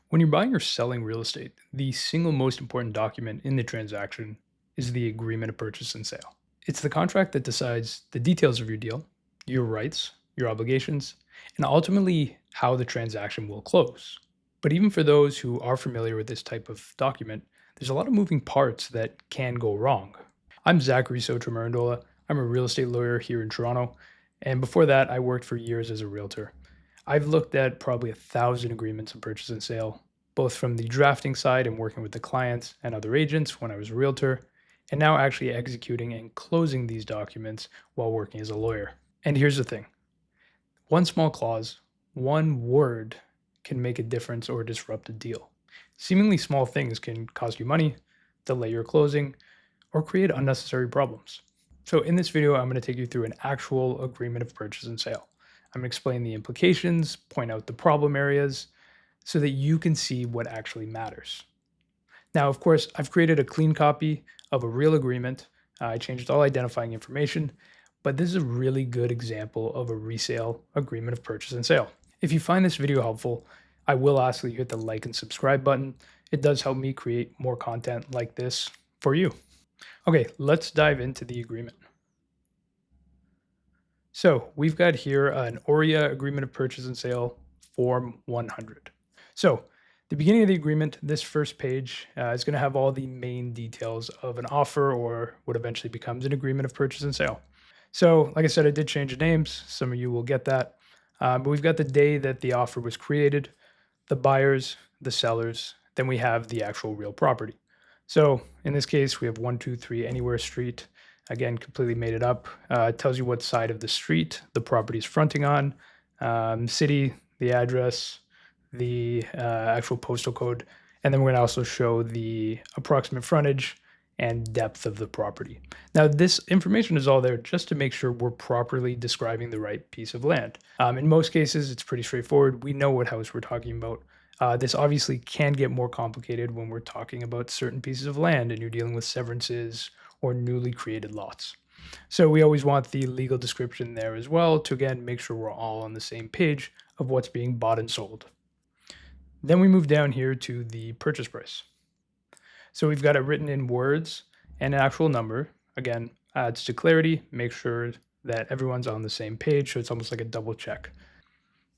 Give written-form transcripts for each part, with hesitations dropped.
When you're buying or selling real estate, the single most important document in the transaction is the agreement of purchase and sale. It's the contract that decides the details of your deal, your rights, your obligations, and ultimately how the transaction will close. But even for those who are familiar with this type of document, there's a lot of moving parts that can go wrong. I'm Zachary Soccio-Marandola. I'm a real estate lawyer here in Toronto. And before that, I worked for years as a realtor. I've looked at probably 1,000 agreements of purchase and sale, both from the drafting side and working with the clients and other agents when I was a realtor, and now actually executing and closing these documents while working as a lawyer. And here's the thing: one small clause, one word can make a difference or disrupt a deal. Seemingly small things can cost you money, delay your closing, or create unnecessary problems. So in this video, I'm going to take you through an actual agreement of purchase and sale. I'm going to explain the implications, point out the problem areas, so that you can see what actually matters. Now, of course, I've created a clean copy of a real agreement. I changed all identifying information, but this is a really good example of a resale agreement of purchase and sale. If you find this video helpful, I will ask that you hit the like and subscribe button. It does help me create more content like this for you. Okay, let's dive into the agreement. So we've got here an ORIA agreement of purchase and sale form 100. So the beginning of the agreement, this first page is going to have all the main details of an offer or what eventually becomes an agreement of purchase and sale. So like I said, I did change the names. Some of you will get that. But we've got the day that the offer was created, the buyers, the sellers, then we have the actual real property. So in this case, we have 123 Anywhere Street. Again, completely made it up. It tells you what side of the street the property is fronting on, city, the address, the actual postal code, and then we're going to also show the approximate frontage and depth of the property. Now, this information is all there just to make sure we're properly describing the right piece of land. In most cases, it's pretty straightforward. We know what house we're talking about. This obviously can get more complicated when we're talking about certain pieces of land and you're dealing with severances or newly created lots. So we always want the legal description there as well to, again, make sure we're all on the same page of what's being bought and sold. Then we move down here to the purchase price. So we've got it written in words and an actual number. Again, adds to clarity, make sure that everyone's on the same page, so it's almost like a double check.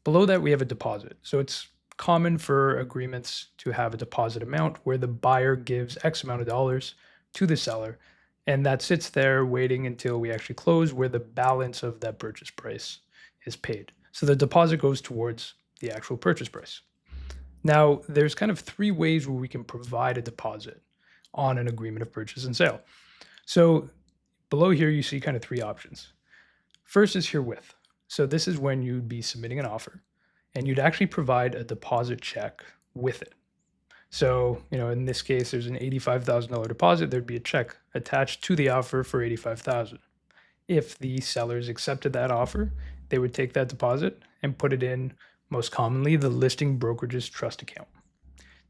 Below that, we have a deposit. So it's common for agreements to have a deposit amount where the buyer gives X amount of dollars to the seller, and that sits there waiting until we actually close, where the balance of that purchase price is paid. So the deposit goes towards the actual purchase price. Now, there's kind of three ways where we can provide a deposit on an agreement of purchase and sale. So below here, you see kind of three options. First is herewith. So this is when you'd be submitting an offer and you'd actually provide a deposit check with it. So, in this case, there's an $85,000 deposit. There'd be a check attached to the offer for $85,000. If the sellers accepted that offer, they would take that deposit and put it in, most commonly, the listing brokerage's trust account.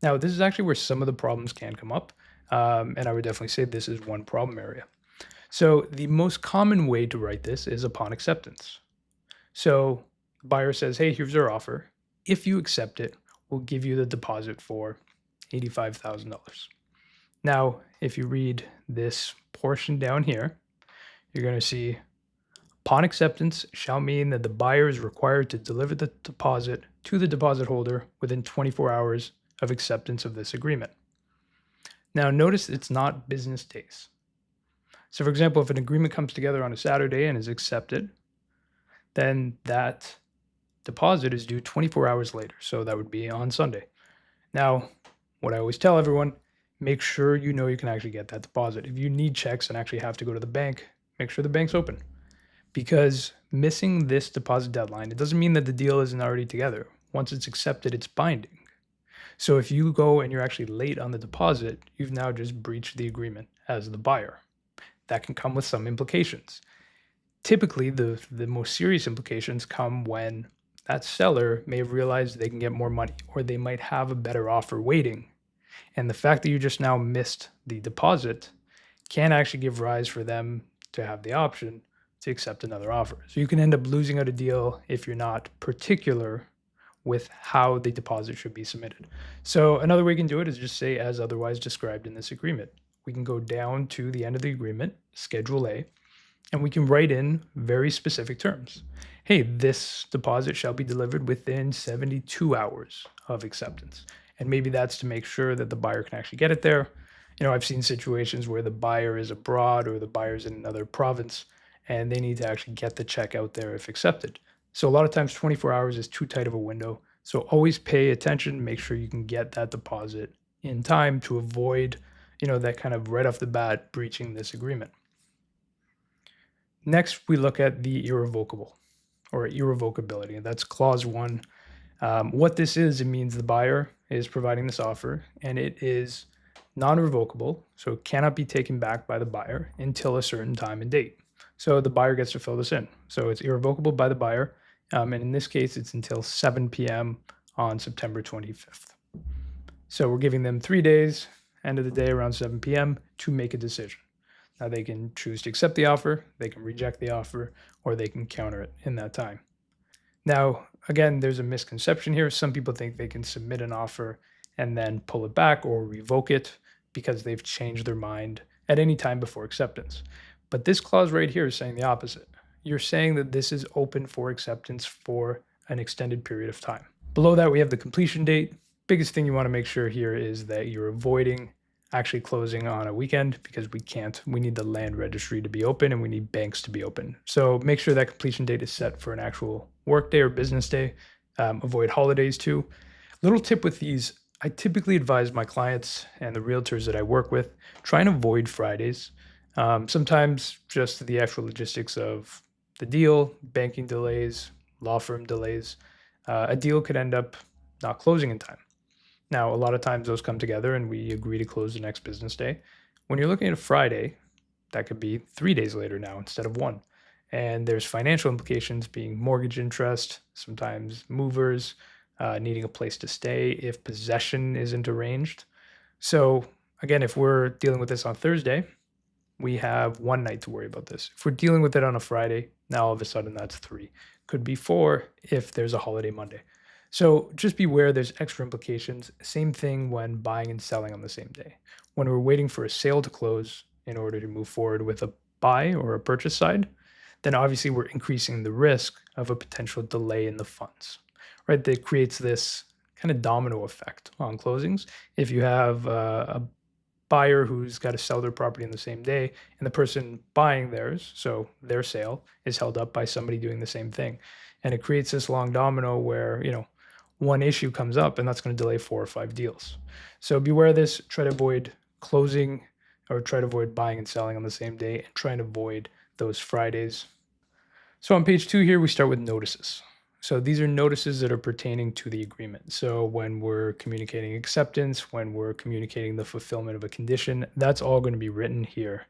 Now, this is actually where some of the problems can come up, and I would definitely say this is one problem area. So the most common way to write this is upon acceptance. So the buyer says, hey, here's our offer. If you accept it, we'll give you the deposit for $85,000. Now, if you read this portion down here, you're going to see upon acceptance shall mean that the buyer is required to deliver the deposit to the deposit holder within 24 hours of acceptance of this agreement. Now, notice it's not business days. So, for example, if an agreement comes together on a Saturday and is accepted, then that deposit is due 24 hours later. So that would be on Sunday. Now, what I always tell everyone, make sure you know you can actually get that deposit. If you need checks and actually have to go to the bank, make sure the bank's open. Because missing this deposit deadline, it doesn't mean that the deal isn't already together. Once it's accepted, it's binding. So if you go and you're actually late on the deposit, you've now just breached the agreement as the buyer. That can come with some implications. Typically, the most serious implications come when that seller may have realized they can get more money, or they might have a better offer waiting. And the fact that you just now missed the deposit can actually give rise for them to have the option to accept another offer. So you can end up losing out a deal if you're not particular with how the deposit should be submitted. So another way we can do it is just say as otherwise described in this agreement. We can go down to the end of the agreement, Schedule A, and we can write in very specific terms. Hey, this deposit shall be delivered within 72 hours of acceptance. And maybe that's to make sure that the buyer can actually get it there. I've seen situations where the buyer is abroad or the buyer's in another province and they need to actually get the check out there if accepted. So a lot of times 24 hours is too tight of a window. So always pay attention, make sure you can get that deposit in time to avoid, that kind of right off the bat breaching this agreement. Next, we look at the irrevocable or irrevocability. That's clause 1. What this is, it means the buyer is providing this offer and it is non-revocable, so it cannot be taken back by the buyer until a certain time and date. So the buyer gets to fill this in. So it's irrevocable by the buyer, and in this case, it's until 7 p.m. on September 25th. So we're giving them 3 days, end of the day around 7 p.m. to make a decision. Now they can choose to accept the offer, they can reject the offer, or they can counter it in that time. Now, again, there's a misconception here. Some people think they can submit an offer and then pull it back or revoke it because they've changed their mind at any time before acceptance. But this clause right here is saying the opposite. You're saying that this is open for acceptance for an extended period of time. Below that, we have the completion date. Biggest thing you want to make sure here is that you're avoiding actually closing on a weekend because we need the land registry to be open and we need banks to be open. So make sure that completion date is set for an actual work day or business day. Avoid holidays too. Little tip with these, I typically advise my clients and the realtors that I work with, try and avoid Fridays. Sometimes just the actual logistics of the deal, banking delays, law firm delays, a deal could end up not closing in time. Now, a lot of times those come together and we agree to close the next business day. When you're looking at a Friday, that could be 3 days later now instead of 1. And there's financial implications being mortgage interest, sometimes movers, needing a place to stay if possession isn't arranged. So again, if we're dealing with this on Thursday, we have 1 night to worry about this. If we're dealing with it on a Friday, now all of a sudden that's 3. Could be 4 if there's a holiday Monday. So just beware, there's extra implications. Same thing when buying and selling on the same day. When we're waiting for a sale to close in order to move forward with a buy or a purchase side, then obviously we're increasing the risk of a potential delay in the funds, right? That creates this kind of domino effect on closings. If you have a buyer who's got to sell their property in the same day and the person buying theirs, so their sale, is held up by somebody doing the same thing. And it creates this long domino where, one issue comes up and that's going to delay 4 or 5 deals. So beware of this. Try to avoid closing or try to avoid buying and selling on the same day and try and avoid those Fridays. So on page 2 here, we start with notices. So these are notices that are pertaining to the agreement. So when we're communicating acceptance, when we're communicating the fulfillment of a condition, that's all going to be written here.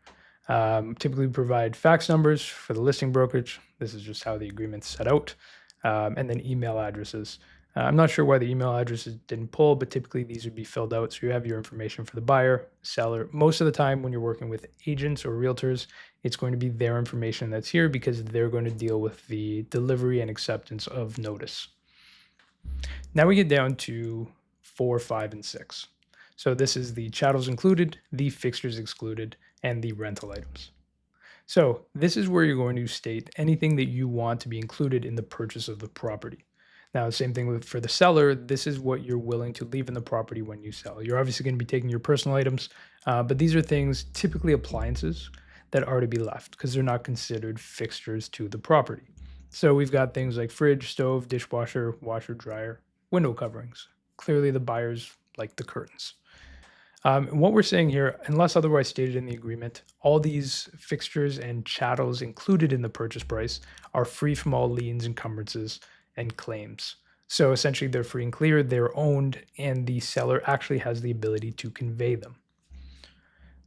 Typically provide fax numbers for the listing brokerage. This is just how the agreement's set out. And then email addresses. I'm not sure why the email addresses didn't pull, but typically these would be filled out. So you have your information for the buyer, seller. Most of the time when you're working with agents or realtors, it's going to be their information that's here because they're going to deal with the delivery and acceptance of notice. Now we get down to 4, 5, and 6. So this is the chattels included, the fixtures excluded, and the rental items. So this is where you're going to state anything that you want to be included in the purchase of the property. Now, same thing for the seller. This is what you're willing to leave in the property when you sell. You're obviously going to be taking your personal items, but these are things, typically appliances, that are to be left because they're not considered fixtures to the property. So we've got things like fridge, stove, dishwasher, washer, dryer, window coverings. Clearly the buyers like the curtains. What we're saying here, unless otherwise stated in the agreement, all these fixtures and chattels included in the purchase price are free from all liens, encumbrances, and claims. So essentially they're free and clear, they're owned, and the seller actually has the ability to convey them.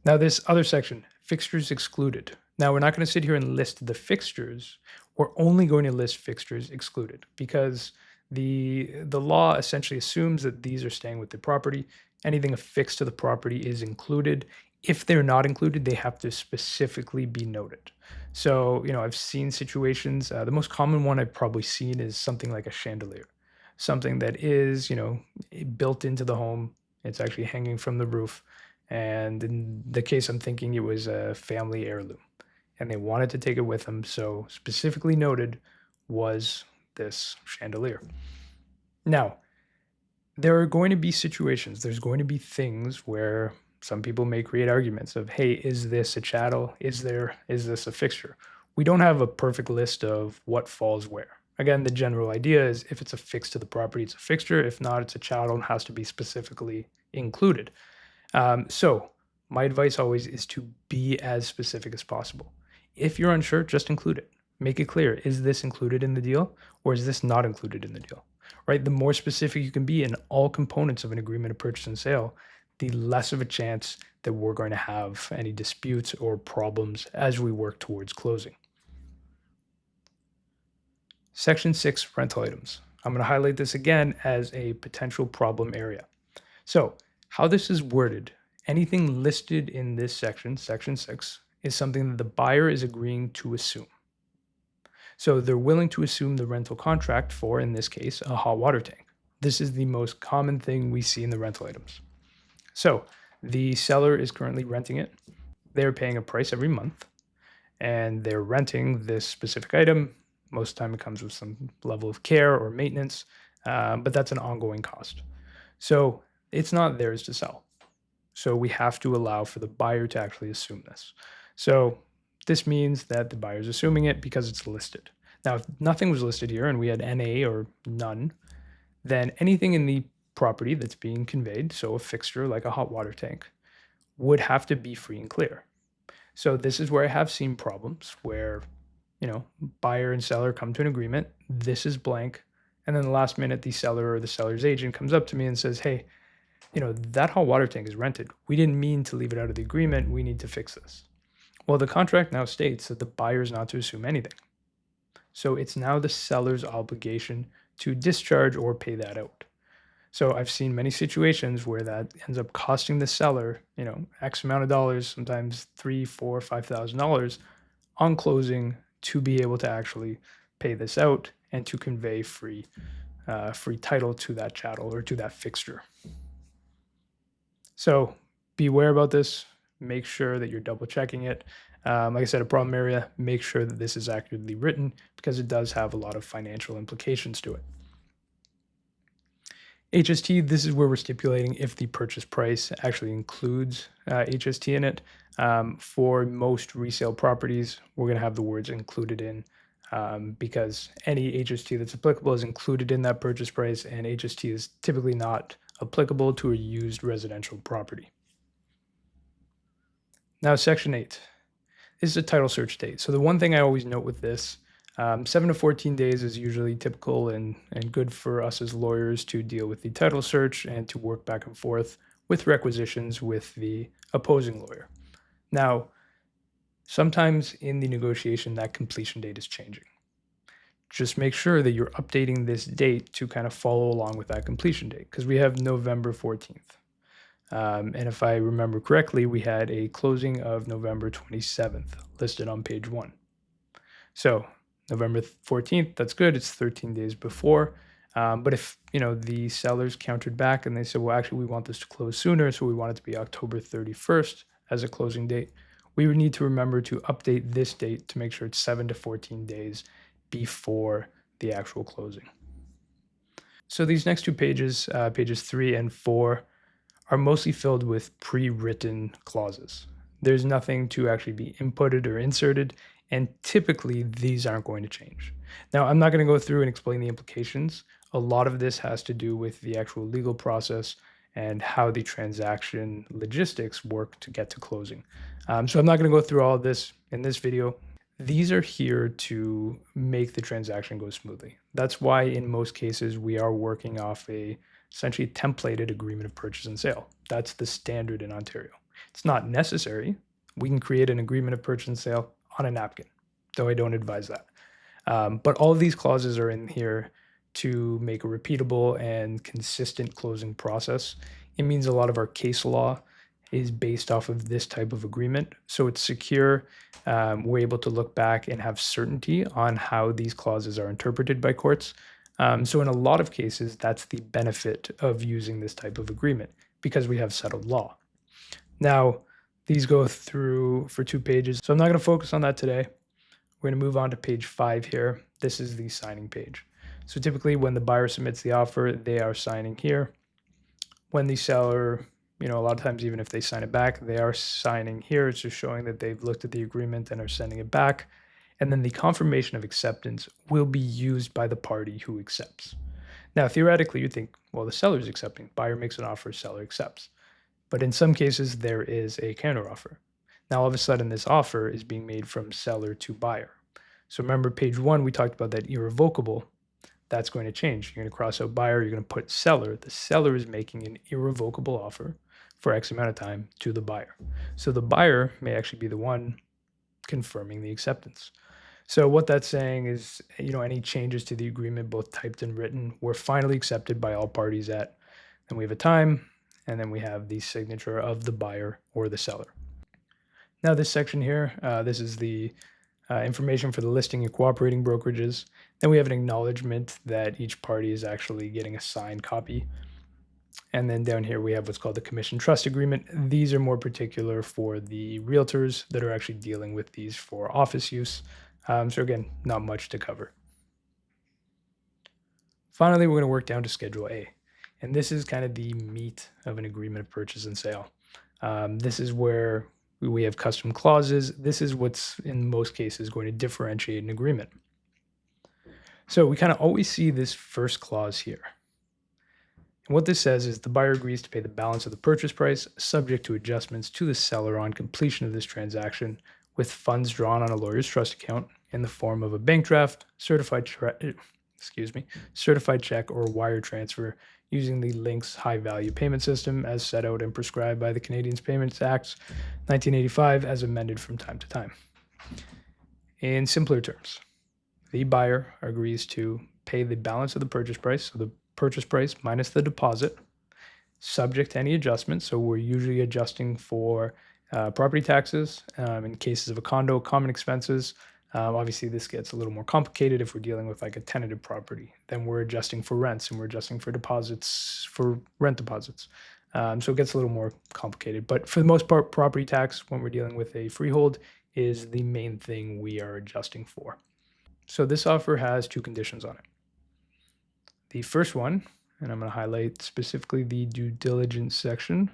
Now this other section, fixtures excluded. Now we're not going to sit here and list the fixtures. We're only going to list fixtures excluded because the law essentially assumes that these are staying with the property. Anything affixed to the property is included. If they're not included, they have to specifically be noted. So, I've seen situations, the most common one I've probably seen is something like a chandelier. something that is, built into the home. It's actually hanging from the roof. And in the case I'm thinking, it was a family heirloom and they wanted to take it with them. So specifically noted was this chandelier. Now, there are going to be situations, there's going to be things where some people may create arguments of, hey, is this a chattel? Is this a fixture? We don't have a perfect list of what falls where. Again, the general idea is if it's affixed to the property, it's a fixture. If not, it's a chattel and has to be specifically included. So my advice always is to be as specific as possible. If you're unsure, just include it. Make it clear. Is this included in the deal or is this not included in the deal? Right? The more specific you can be in all components of an agreement of purchase and sale, the less of a chance that we're going to have any disputes or problems as we work towards closing. Section 6, rental items. I'm going to highlight this again as a potential problem area. So, how this is worded, anything listed in this section, section 6, is something that the buyer is agreeing to assume. So they're willing to assume the rental contract for, in this case, a hot water tank. This is the most common thing we see in the rental items. So the seller is currently renting it. They're paying a price every month and they're renting this specific item. Most of the time it comes with some level of care or maintenance, but that's an ongoing cost. So it's not theirs to sell. So we have to allow for the buyer to actually assume this. So this means that the buyer's assuming it because it's listed. Now, if nothing was listed here and we had NA or none, then anything in the property that's being conveyed, so a fixture like a hot water tank, would have to be free and clear. So this is where I have seen problems where, buyer and seller come to an agreement, this is blank, and then the last minute the seller or the seller's agent comes up to me and says, hey, that hot water tank is rented. We didn't mean to leave it out of the agreement. We need to fix this. Well, the contract now states that the buyer is not to assume anything. So it's now the seller's obligation to discharge or pay that out. So I've seen many situations where that ends up costing the seller, X amount of dollars, sometimes $3,000, $4,000, $5,000 on closing to be able to actually pay this out and to convey free title to that chattel or to that fixture. So beware about this. Make sure that you're double checking it. Like I said, a problem area, make sure that this is accurately written because it does have a lot of financial implications to it. HST, this is where we're stipulating if the purchase price actually includes HST in it. For most resale properties, we're going to have the words included in because any HST that's applicable is included in that purchase price, and HST is typically not applicable to a used residential property. Now, Section 8. This is a title search date. So the one thing I always note with this, 7 to 14 days is usually typical and good for us as lawyers to deal with the title search and to work back and forth with requisitions with the opposing lawyer. Now, sometimes in the negotiation, that completion date is changing. Just make sure that you're updating this date to kind of follow along with that completion date because we have November 14th. And if I remember correctly, we had a closing of November 27th listed on page 1. So November 14th, that's good. It's 13 days before. But if, the sellers countered back and they said, well, actually, we want this to close sooner, so we want it to be October 31st as a closing date, we would need to remember to update this date to make sure it's 7 to 14 days before the actual closing. So these next two pages, pages 3 and 4, are mostly filled with pre-written clauses. There's nothing to actually be inputted or inserted, and typically these aren't going to change. Now, I'm not going to go through and explain the implications. A lot of this has to do with the actual legal process and how the transaction logistics work to get to closing. So I'm not going to go through all of this in this video. These are here to make the transaction go smoothly. That's why in most cases we are working off a essentially templated agreement of purchase and sale. That's the standard in Ontario. It's not necessary. We can create an agreement of purchase and sale on a napkin, though I don't advise that. But all of these clauses are in here to make a repeatable and consistent closing process. It means a lot of our case law is based off of this type of agreement. So it's secure. We're able to look back and have certainty on how these clauses are interpreted by courts. So in a lot of cases, that's the benefit of using this type of agreement because we have settled law. Now, these go through for 2 pages, so I'm not going to focus on that today. We're going to move on to page 5 here. This is the signing page. So typically when the buyer submits the offer, they are signing here. When the seller, a lot of times even if they sign it back, they are signing here. It's just showing that they've looked at the agreement and are sending it back. And then the confirmation of acceptance will be used by the party who accepts. Now, theoretically, you think, well, the seller is accepting. Buyer makes an offer, seller accepts. But in some cases, there is a counteroffer. Now, all of a sudden, this offer is being made from seller to buyer. So remember, page 1, we talked about that irrevocable. That's going to change. You're going to cross out buyer, you're going to put seller. The seller is making an irrevocable offer for X amount of time to the buyer. So the buyer may actually be the one confirming the acceptance. So what that's saying is, any changes to the agreement, both typed and written, were finally accepted by all parties at, and we have a time, and then we have the signature of the buyer or the seller. Now this section here, this is the information for the listing and cooperating brokerages. Then we have an acknowledgement that each party is actually getting a signed copy. And then down here we have what's called the commission trust agreement. These are more particular for the realtors that are actually dealing with these for office use. So again, not much to cover. Finally, we're going to work down to Schedule A. And this is kind of the meat of an agreement of purchase and sale. This is where we have custom clauses. This is what's in most cases going to differentiate an agreement. So we kind of always see this first clause here. And what this says is the buyer agrees to pay the balance of the purchase price subject to adjustments to the seller on completion of this transaction with funds drawn on a lawyer's trust account in the form of a bank draft, certified check or wire transfer using the Links High Value Payment System as set out and prescribed by the Canadian Payments Act 1985 as amended from time to time. In simpler terms, the buyer agrees to pay the balance of the purchase price, so the purchase price minus the deposit, subject to any adjustments. So we're usually adjusting for property taxes in cases of a condo, common expenses. Obviously, this gets a little more complicated if we're dealing with like a tenanted property. Then we're adjusting for rents and we're adjusting for deposits, for rent deposits. So it gets a little more complicated. But for the most part, property tax, when we're dealing with a freehold, is the main thing we are adjusting for. So this offer has 2 conditions on it. The first one, and I'm going to highlight specifically the due diligence section.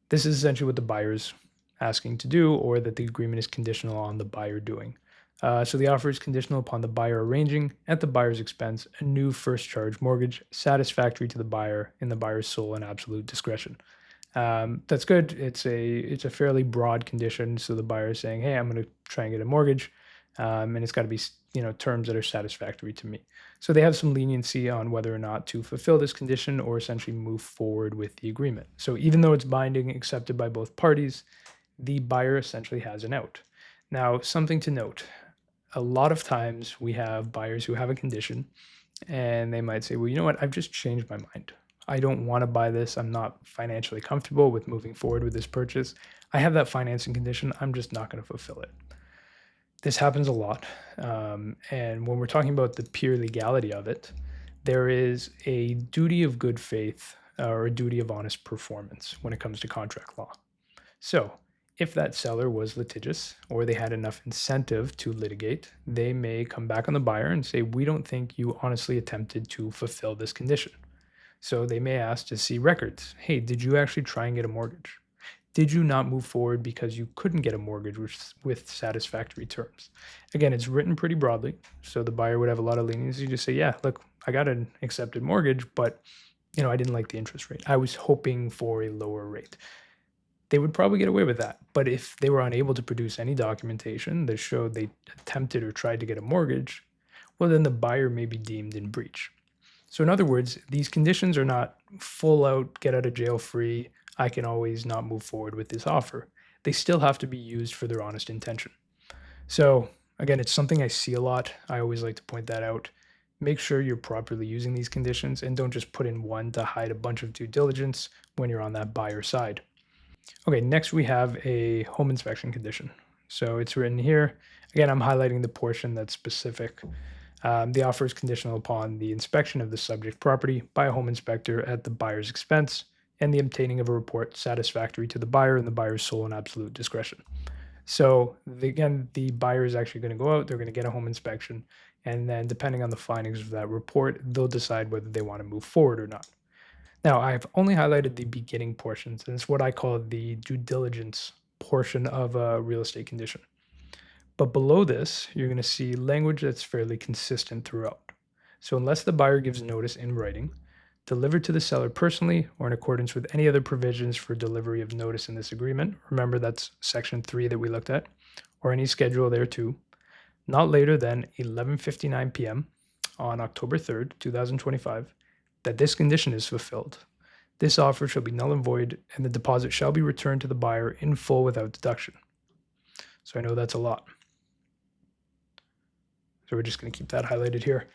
This is essentially what the buyer's asking to do, or that the agreement is conditional on the buyer doing. So the offer is conditional upon the buyer arranging, at the buyer's expense, a new first charge mortgage satisfactory to the buyer in the buyer's sole and absolute discretion. That's good. It's a fairly broad condition. So the buyer is saying, hey, I'm going to try and get a mortgage, and it's got to be terms that are satisfactory to me. So they have some leniency on whether or not to fulfill this condition or essentially move forward with the agreement. So even though it's binding, accepted by both parties, the buyer essentially has an out. Now, something to note, a lot of times we have buyers who have a condition and they might say, well, you know what, I've just changed my mind. I don't want to buy this. I'm not financially comfortable with moving forward with this purchase. I have that financing condition. I'm just not going to fulfill it. This happens a lot. And when we're talking about the pure legality of it, there is a duty of good faith or a duty of honest performance when it comes to contract law. So if that seller was litigious or they had enough incentive to litigate, they may come back on the buyer and say, we don't think you honestly attempted to fulfill this condition. So they may ask to see records. Hey, did you actually try and get a mortgage? Did you not move forward because you couldn't get a mortgage with satisfactory terms? Again, it's written pretty broadly, so the buyer would have a lot of leniency to say, yeah, look, I got an accepted mortgage, but I didn't like the interest rate. I was hoping for a lower rate. They would probably get away with that. But if they were unable to produce any documentation that showed they attempted or tried to get a mortgage, well, then the buyer may be deemed in breach. So in other words, these conditions are not full out, get out of jail free, I can always not move forward with this offer. They still have to be used for their honest intention. So again, it's something I see a lot. I always like to point that out. Make sure you're properly using these conditions and don't just put in one to hide a bunch of due diligence when you're on that buyer side. Okay, next we have a home inspection condition. So it's written here. Again, I'm highlighting the portion that's specific. The offer is conditional upon the inspection of the subject property by a home inspector at the buyer's expense and the obtaining of a report satisfactory to the buyer in the buyer's sole and absolute discretion. So again, the buyer is actually going to go out, they're going to get a home inspection, and then depending on the findings of that report, they'll decide whether they want to move forward or not. Now, I've only highlighted the beginning portions, and it's what I call the due diligence portion of a real estate condition. But below this, you're going to see language that's fairly consistent throughout. So unless the buyer gives notice in writing, delivered to the seller personally or in accordance with any other provisions for delivery of notice in this agreement, remember that's section 3 that we looked at, or any schedule there too, not later than 11:59 p.m. on October 3rd, 2025, that this condition is fulfilled. This offer shall be null and void, and the deposit shall be returned to the buyer in full without deduction. So I know that's a lot. So we're just going to keep that highlighted here.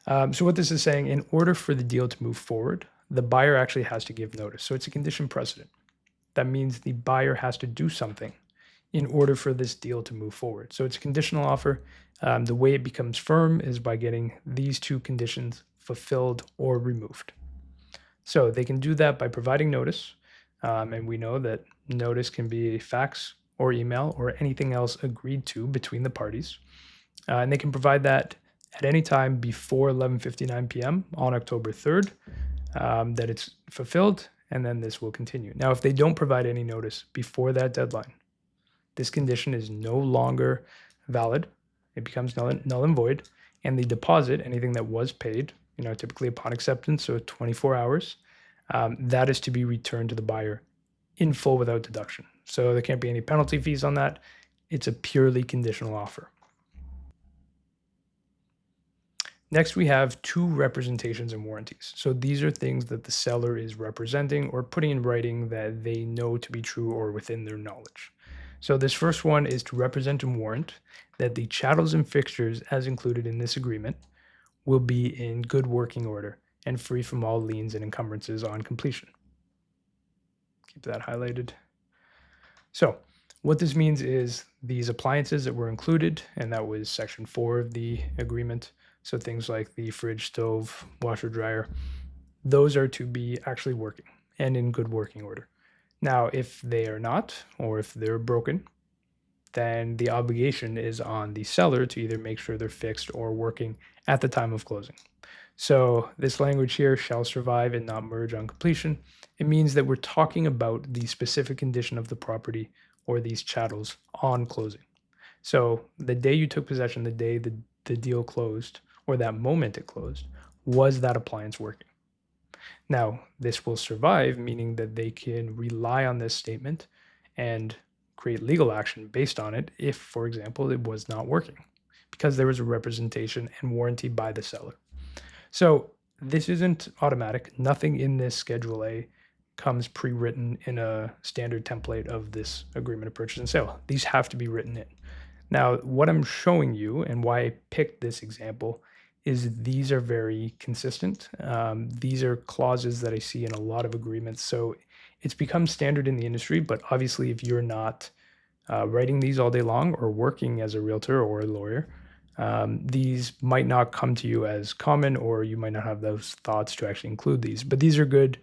So what this is saying, in order for the deal to move forward, the buyer actually has to give notice. So it's a condition precedent. That means the buyer has to do something in order for this deal to move forward. So it's a conditional offer. The way it becomes firm is by getting these two conditions fulfilled or removed. So they can do that by providing notice. And we know that notice can be a fax or email or anything else agreed to between the parties. And they can provide that at any time before 11:59 p.m. on October 3rd, that it's fulfilled, and then this will continue. Now, if they don't provide any notice before that deadline, this condition is no longer valid. It becomes null and void, and the deposit, anything that was paid, typically upon acceptance, so 24 hours, that is to be returned to the buyer in full without deduction. So there can't be any penalty fees on that. It's a purely conditional offer. Next, we have two representations and warranties. So these are things that the seller is representing or putting in writing that they know to be true or within their knowledge. So this first one is to represent and warrant that the chattels and fixtures as included in this agreement will be in good working order and free from all liens and encumbrances on completion. Keep that highlighted. So what this means is these appliances that were included, and that was section 4 of the agreement, so things like the fridge, stove, washer, dryer, those are to be actually working and in good working order. Now, if they are not, or if they're broken, then the obligation is on the seller to either make sure they're fixed or working at the time of closing. So this language here, shall survive and not merge on completion, it means that we're talking about the specific condition of the property or these chattels on closing. So the day you took possession, the day the deal closed, or that moment it closed, was that appliance working? Now, this will survive, meaning that they can rely on this statement and create legal action based on it if, for example, it was not working, because there was a representation and warranty by the seller. So this isn't automatic. Nothing in this Schedule A comes pre-written in a standard template of this agreement of purchase and sale. These have to be written in. Now, what I'm showing you and why I picked this example is these are very consistent. These are clauses that I see in a lot of agreements. So it's become standard in the industry, but obviously if you're not writing these all day long or working as a realtor or a lawyer, these might not come to you as common, or you might not have those thoughts to actually include these, but these are good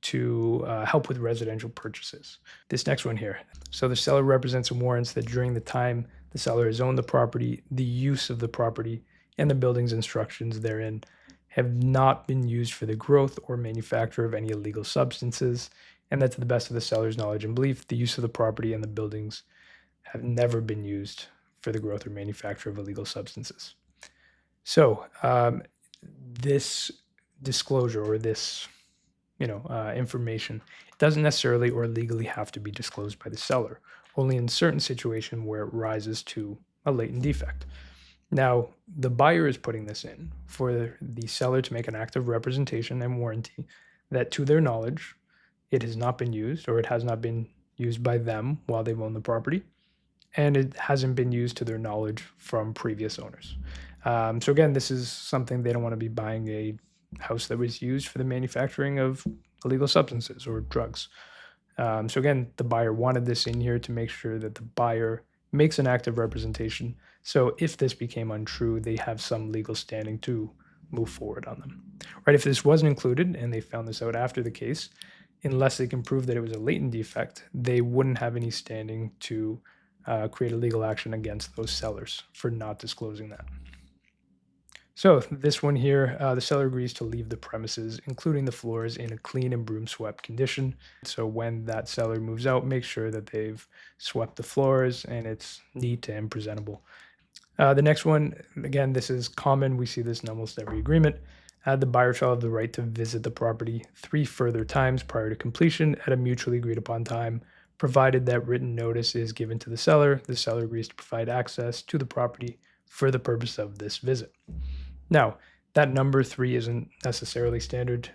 to help with residential purchases. This next one here. So the seller represents and warrants that during the time the seller has owned the property, the use of the property and the building's instructions therein have not been used for the growth or manufacture of any illegal substances, and that to the best of the seller's knowledge and belief, the use of the property and the buildings have never been used for the growth or manufacture of illegal substances. So this disclosure or this information doesn't necessarily or legally have to be disclosed by the seller, only in certain situations where it rises to a latent defect. Now, the buyer is putting this in for the seller to make an active representation and warranty that to their knowledge, it has not been used, or it has not been used by them while they've owned the property, and it hasn't been used to their knowledge from previous owners. So again, this is something they don't want to be buying a house that was used for the manufacturing of illegal substances or drugs. So again, the buyer wanted this in here to make sure that the buyer makes an active representation. So if this became untrue, they have some legal standing to move forward on them. Right? If this wasn't included and they found this out after the case, unless they can prove that it was a latent defect, they wouldn't have any standing to create a legal action against those sellers for not disclosing that. So this one here, the seller agrees to leave the premises, including the floors, in a clean and broom swept condition. So when that seller moves out, make sure that they've swept the floors and it's neat and presentable. The next one, again, this is common. We see this in almost every agreement. The buyer shall have the right to visit the property 3 further times prior to completion at a mutually agreed upon time, provided that written notice is given to the seller. The seller agrees to provide access to the property for the purpose of this visit. Now, that number 3 isn't necessarily standard.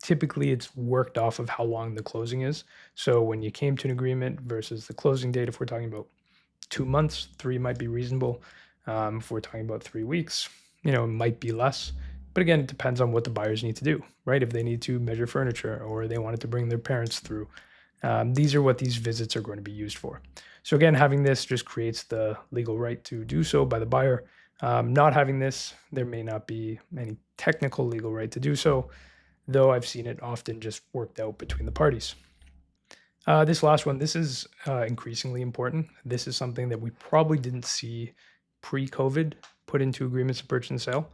Typically, it's worked off of how long the closing is. So when you came to an agreement versus the closing date, if we're talking about 2 months, 3 might be reasonable. If we're talking about 3 weeks, it might be less. But again, it depends on what the buyers need to do, right? If they need to measure furniture or they wanted to bring their parents through, these are what these visits are going to be used for. So again, having this just creates the legal right to do so by the buyer. Not having this, there may not be any technical legal right to do so, though I've seen it often just worked out between the parties. This last one, this is increasingly important. This is something that we probably didn't see pre-COVID put into agreements of purchase and sale.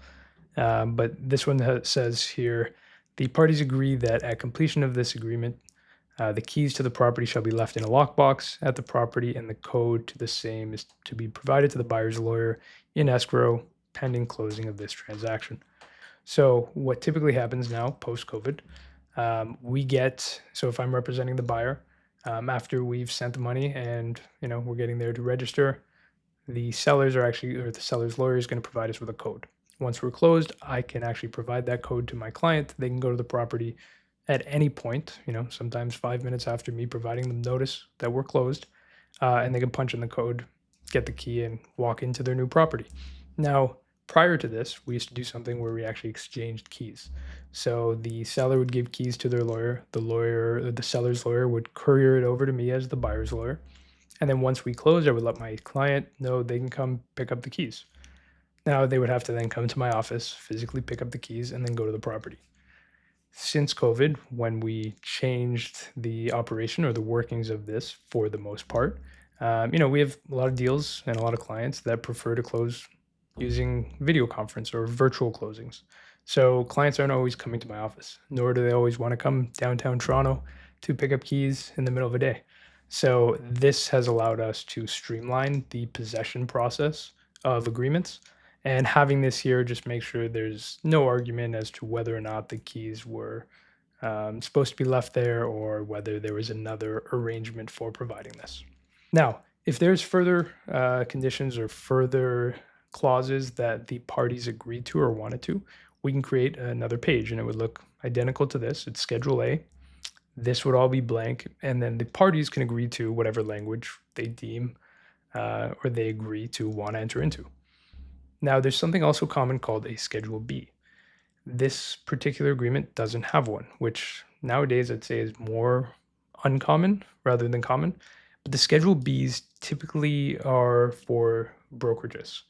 But this one says here, the parties agree that at completion of this agreement, the keys to the property shall be left in a lockbox at the property, and the code to the same is to be provided to the buyer's lawyer in escrow pending closing of this transaction. So what typically happens now post-COVID, so if I'm representing the buyer, after we've sent the money and we're getting there to register, the seller's lawyer is going to provide us with a code. Once we're closed, I can actually provide that code to my client. They can go to the property at any point, sometimes 5 minutes after me providing them notice that we're closed, and they can punch in the code, get the key, and walk into their new property. Now, prior to this, we used to do something where we actually exchanged keys. So the seller would give keys to their lawyer. The seller's lawyer would courier it over to me as the buyer's lawyer. And then once we closed, I would let my client know they can come pick up the keys. Now they would have to then come to my office, physically pick up the keys, and then go to the property. Since COVID, when we changed the operation or the workings of this for the most part, we have a lot of deals and a lot of clients that prefer to close using video conference or virtual closings. So clients aren't always coming to my office, nor do they always want to come downtown Toronto to pick up keys in the middle of a day. So this has allowed us to streamline the possession process of agreements. And having this here just makes sure there's no argument as to whether or not the keys were supposed to be left there or whether there was another arrangement for providing this. Now, if there's further conditions or further clauses that the parties agreed to or wanted to, we can create another page and it would look identical to this. It's Schedule A. This would all be blank, and then the parties can agree to whatever language they deem or they agree to want to enter into. Now, there's something also common called a Schedule B. This particular agreement doesn't have one, which nowadays I'd say is more uncommon rather than common. But the Schedule Bs typically are for brokerages,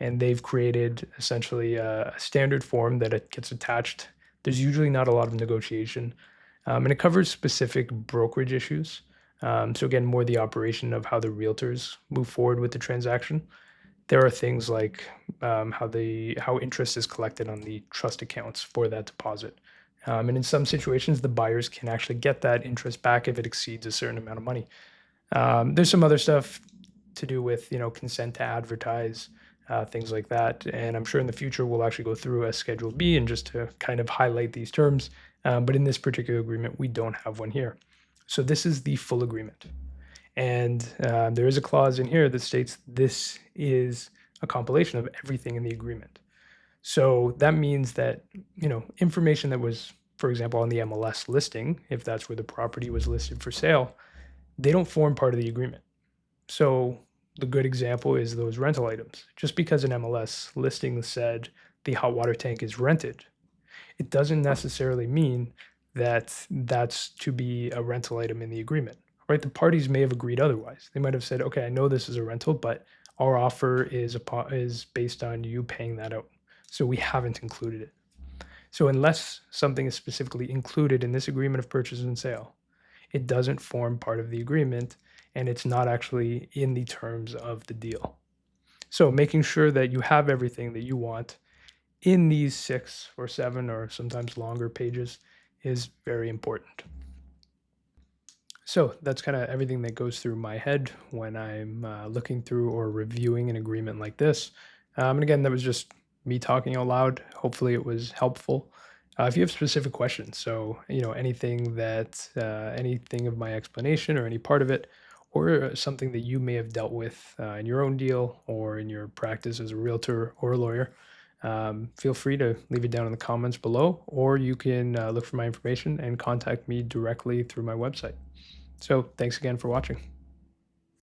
and they've created essentially a standard form that it gets attached. There's usually not a lot of negotiation, and it covers specific brokerage issues. So again, more the operation of how the realtors move forward with the transaction. There are things like how interest is collected on the trust accounts for that deposit. And in some situations, the buyers can actually get that interest back if it exceeds a certain amount of money. There's some other stuff to do with, consent to advertise, things like that. And I'm sure in the future, we'll actually go through a Schedule B and just to kind of highlight these terms. But in this particular agreement, we don't have one here. So this is the full agreement. And there is a clause in here that states this is a compilation of everything in the agreement. So that means that, information that was, for example, on the MLS listing, if that's where the property was listed for sale, they don't form part of the agreement. So the good example is those rental items. Just because an MLS listing said the hot water tank is rented, it doesn't necessarily mean that that's to be a rental item in the agreement. right? The parties may have agreed otherwise. They might have said, okay, I know this is a rental, but our offer is based on you paying that out. So we haven't included it. So unless something is specifically included in this agreement of purchase and sale, it doesn't form part of the agreement and it's not actually in the terms of the deal. So making sure that you have everything that you want in these 6 or 7 or sometimes longer pages is very important. So that's kind of everything that goes through my head when I'm looking through or reviewing an agreement like this. And again, that was just me talking out loud. Hopefully, it was helpful. If you have specific questions, so anything of my explanation or any part of it, or something that you may have dealt with in your own deal or in your practice as a realtor or a lawyer, feel free to leave it down in the comments below, or you can look for my information and contact me directly through my website. So thanks again for watching.